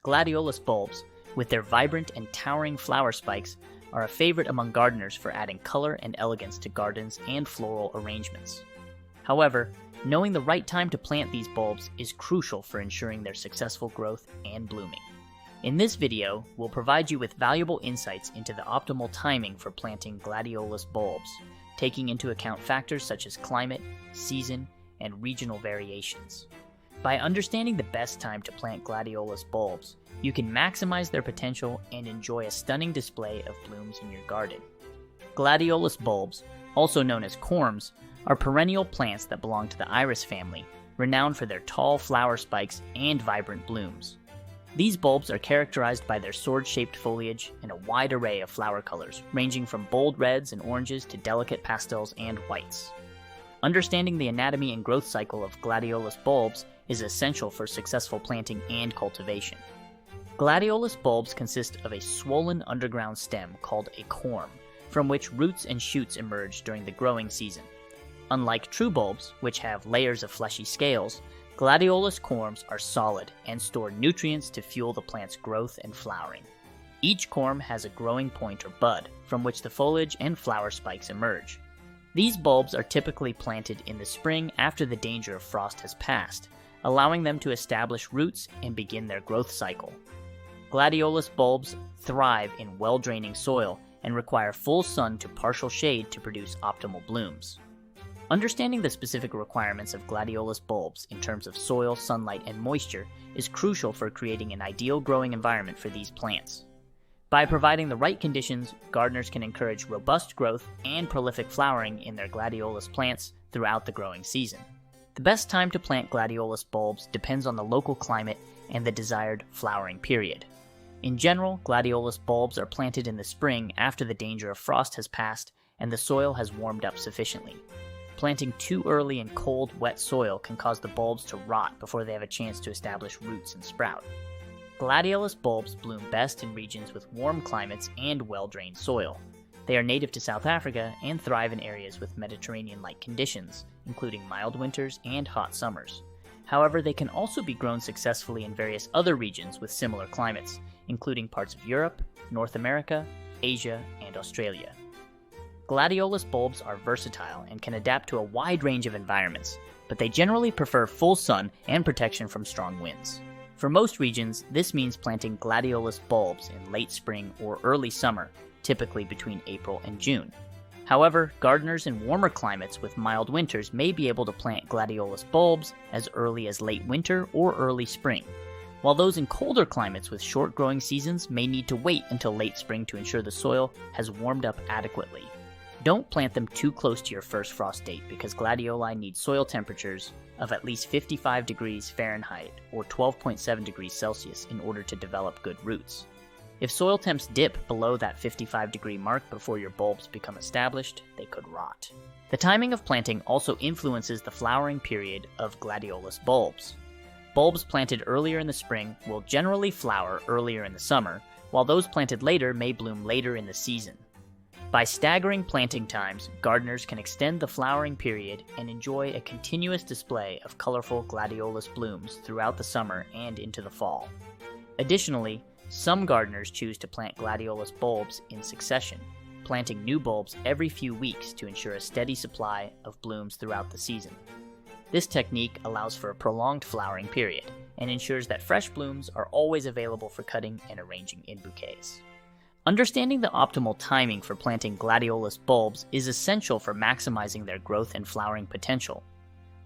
Gladiolus bulbs, with their vibrant and towering flower spikes, are a favorite among gardeners for adding color and elegance to gardens and floral arrangements. However, knowing the right time to plant these bulbs is crucial for ensuring their successful growth and blooming. In this video, we'll provide you with valuable insights into the optimal timing for planting gladiolus bulbs, taking into account factors such as climate, season, and regional variations. By understanding the best time to plant gladiolus bulbs, you can maximize their potential and enjoy a stunning display of blooms in your garden. Gladiolus bulbs, also known as corms, are perennial plants that belong to the iris family, renowned for their tall flower spikes and vibrant blooms. These bulbs are characterized by their sword-shaped foliage and a wide array of flower colors, ranging from bold reds and oranges to delicate pastels and whites. Understanding the anatomy and growth cycle of gladiolus bulbs is essential for successful planting and cultivation. Gladiolus bulbs consist of a swollen underground stem called a corm, from which roots and shoots emerge during the growing season. Unlike true bulbs, which have layers of fleshy scales, gladiolus corms are solid and store nutrients to fuel the plant's growth and flowering. Each corm has a growing point or bud, from which the foliage and flower spikes emerge. These bulbs are typically planted in the spring after the danger of frost has passed, allowing them to establish roots and begin their growth cycle. Gladiolus bulbs thrive in well-draining soil and require full sun to partial shade to produce optimal blooms. Understanding the specific requirements of gladiolus bulbs in terms of soil, sunlight, and moisture is crucial for creating an ideal growing environment for these plants. By providing the right conditions, gardeners can encourage robust growth and prolific flowering in their gladiolus plants throughout the growing season. The best time to plant gladiolus bulbs depends on the local climate and the desired flowering period. In general, gladiolus bulbs are planted in the spring after the danger of frost has passed and the soil has warmed up sufficiently. Planting too early in cold, wet soil can cause the bulbs to rot before they have a chance to establish roots and sprout. Gladiolus bulbs bloom best in regions with warm climates and well-drained soil. They are native to South Africa and thrive in areas with Mediterranean-like conditions, including mild winters and hot summers. However, they can also be grown successfully in various other regions with similar climates, including parts of Europe, North America, Asia, and Australia. Gladiolus bulbs are versatile and can adapt to a wide range of environments, but they generally prefer full sun and protection from strong winds. For most regions, this means planting gladiolus bulbs in late spring or early summer, typically between April and June. However, gardeners in warmer climates with mild winters may be able to plant gladiolus bulbs as early as late winter or early spring, while those in colder climates with short growing seasons may need to wait until late spring to ensure the soil has warmed up adequately. Don't plant them too close to your first frost date because gladioli need soil temperatures of at least 55 degrees Fahrenheit or 12.7 degrees Celsius in order to develop good roots. If soil temps dip below that 55-degree mark before your bulbs become established, they could rot. The timing of planting also influences the flowering period of gladiolus bulbs. Bulbs planted earlier in the spring will generally flower earlier in the summer, while those planted later may bloom later in the season. By staggering planting times, gardeners can extend the flowering period and enjoy a continuous display of colorful gladiolus blooms throughout the summer and into the fall. Additionally, some gardeners choose to plant gladiolus bulbs in succession, planting new bulbs every few weeks to ensure a steady supply of blooms throughout the season. This technique allows for a prolonged flowering period and ensures that fresh blooms are always available for cutting and arranging in bouquets. Understanding the optimal timing for planting gladiolus bulbs is essential for maximizing their growth and flowering potential.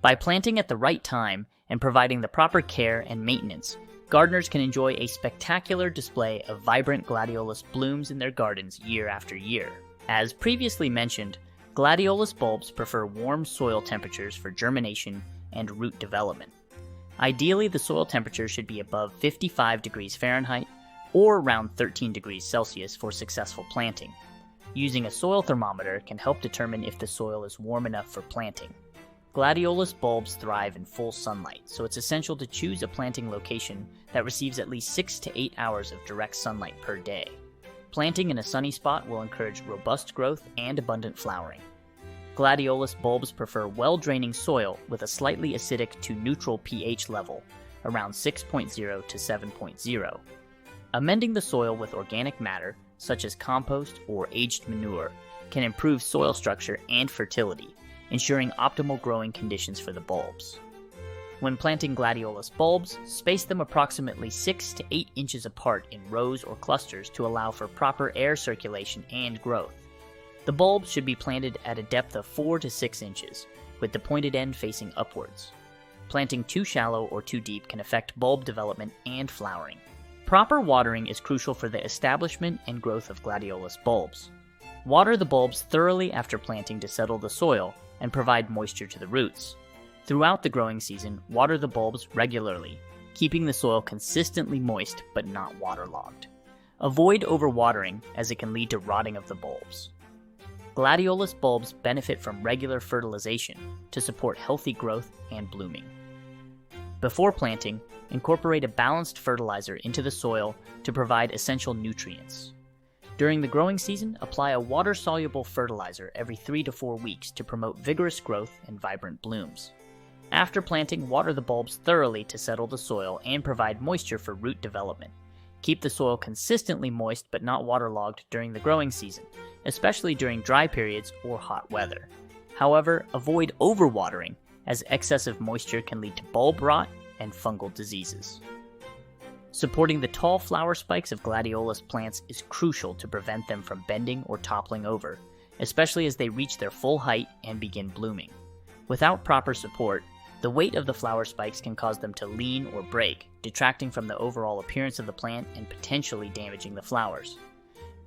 By planting at the right time and providing the proper care and maintenance, gardeners can enjoy a spectacular display of vibrant gladiolus blooms in their gardens year after year. As previously mentioned, gladiolus bulbs prefer warm soil temperatures for germination and root development. Ideally, the soil temperature should be above 55 degrees Fahrenheit or around 13 degrees Celsius for successful planting. Using a soil thermometer can help determine if the soil is warm enough for planting. Gladiolus bulbs thrive in full sunlight, so it's essential to choose a planting location that receives at least 6 to 8 hours of direct sunlight per day. Planting in a sunny spot will encourage robust growth and abundant flowering. Gladiolus bulbs prefer well-draining soil with a slightly acidic to neutral pH level, around 6.0 to 7.0. Amending the soil with organic matter, such as compost or aged manure, can improve soil structure and fertility, ensuring optimal growing conditions for the bulbs. When planting Gladiolus bulbs, space them approximately 6 to 8 inches apart in rows or clusters to allow for proper air circulation and growth. The bulbs should be planted at a depth of 4 to 6 inches, with the pointed end facing upwards. Planting too shallow or too deep can affect bulb development and flowering. Proper watering is crucial for the establishment and growth of Gladiolus bulbs. Water the bulbs thoroughly after planting to settle the soil and provide moisture to the roots. Throughout the growing season, water the bulbs regularly, keeping the soil consistently moist but not waterlogged. Avoid overwatering as it can lead to rotting of the bulbs. Gladiolus bulbs benefit from regular fertilization to support healthy growth and blooming. Before planting, incorporate a balanced fertilizer into the soil to provide essential nutrients. During the growing season, apply a water-soluble fertilizer every 3 to 4 weeks to promote vigorous growth and vibrant blooms. After planting, water the bulbs thoroughly to settle the soil and provide moisture for root development. Keep the soil consistently moist but not waterlogged during the growing season, especially during dry periods or hot weather. However, avoid overwatering, as excessive moisture can lead to bulb rot and fungal diseases. Supporting the tall flower spikes of Gladiolus plants is crucial to prevent them from bending or toppling over, especially as they reach their full height and begin blooming. Without proper support, the weight of the flower spikes can cause them to lean or break, detracting from the overall appearance of the plant and potentially damaging the flowers.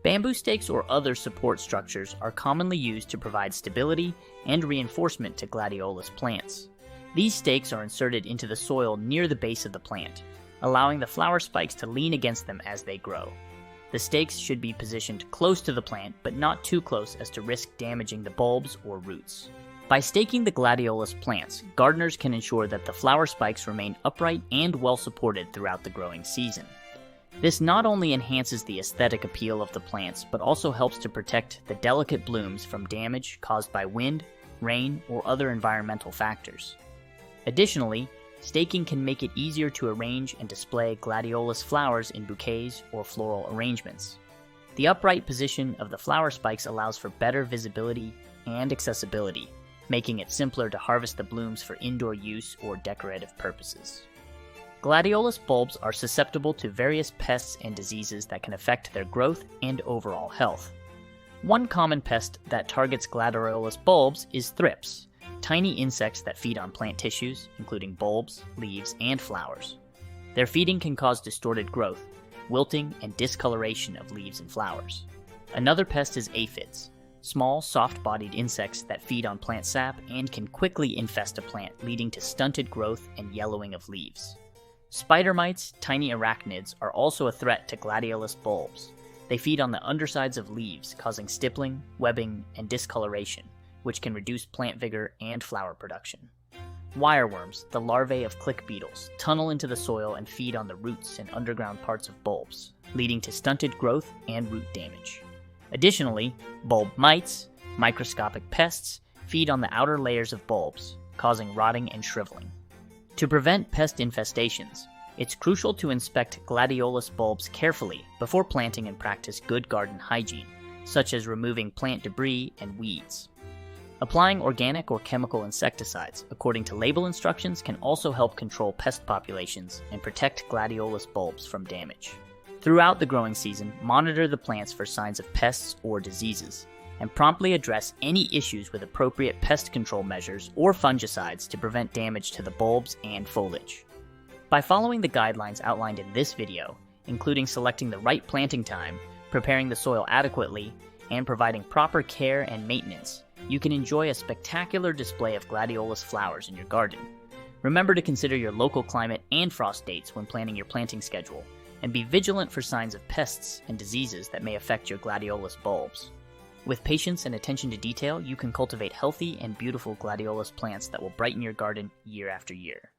Bamboo stakes or other support structures are commonly used to provide stability and reinforcement to Gladiolus plants. These stakes are inserted into the soil near the base of the plant, allowing the flower spikes to lean against them as they grow. The stakes should be positioned close to the plant, but not too close as to risk damaging the bulbs or roots. By staking the Gladiolus plants, gardeners can ensure that the flower spikes remain upright and well supported throughout the growing season. This not only enhances the aesthetic appeal of the plants, but also helps to protect the delicate blooms from damage caused by wind, rain, or other environmental factors. Additionally, staking can make it easier to arrange and display Gladiolus flowers in bouquets or floral arrangements. The upright position of the flower spikes allows for better visibility and accessibility, making it simpler to harvest the blooms for indoor use or decorative purposes. Gladiolus bulbs are susceptible to various pests and diseases that can affect their growth and overall health. One common pest that targets Gladiolus bulbs is thrips, tiny insects that feed on plant tissues, including bulbs, leaves, and flowers. Their feeding can cause distorted growth, wilting, and discoloration of leaves and flowers. Another pest is aphids, small, soft-bodied insects that feed on plant sap and can quickly infest a plant, leading to stunted growth and yellowing of leaves. Spider mites, tiny arachnids, are also a threat to Gladiolus bulbs. They feed on the undersides of leaves, causing stippling, webbing, and discoloration, which can reduce plant vigor and flower production. Wireworms, the larvae of click beetles, tunnel into the soil and feed on the roots and underground parts of bulbs, leading to stunted growth and root damage. Additionally, bulb mites, microscopic pests, feed on the outer layers of bulbs, causing rotting and shriveling. To prevent pest infestations, it's crucial to inspect Gladiolus bulbs carefully before planting and practice good garden hygiene, such as removing plant debris and weeds. Applying organic or chemical insecticides according to label instructions can also help control pest populations and protect Gladiolus bulbs from damage. Throughout the growing season, monitor the plants for signs of pests or diseases, and promptly address any issues with appropriate pest control measures or fungicides to prevent damage to the bulbs and foliage. By following the guidelines outlined in this video, including selecting the right planting time, preparing the soil adequately, and providing proper care and maintenance, you can enjoy a spectacular display of Gladiolus flowers in your garden. Remember to consider your local climate and frost dates when planning your planting schedule, and be vigilant for signs of pests and diseases that may affect your Gladiolus bulbs. With patience and attention to detail, you can cultivate healthy and beautiful Gladiolus plants that will brighten your garden year after year.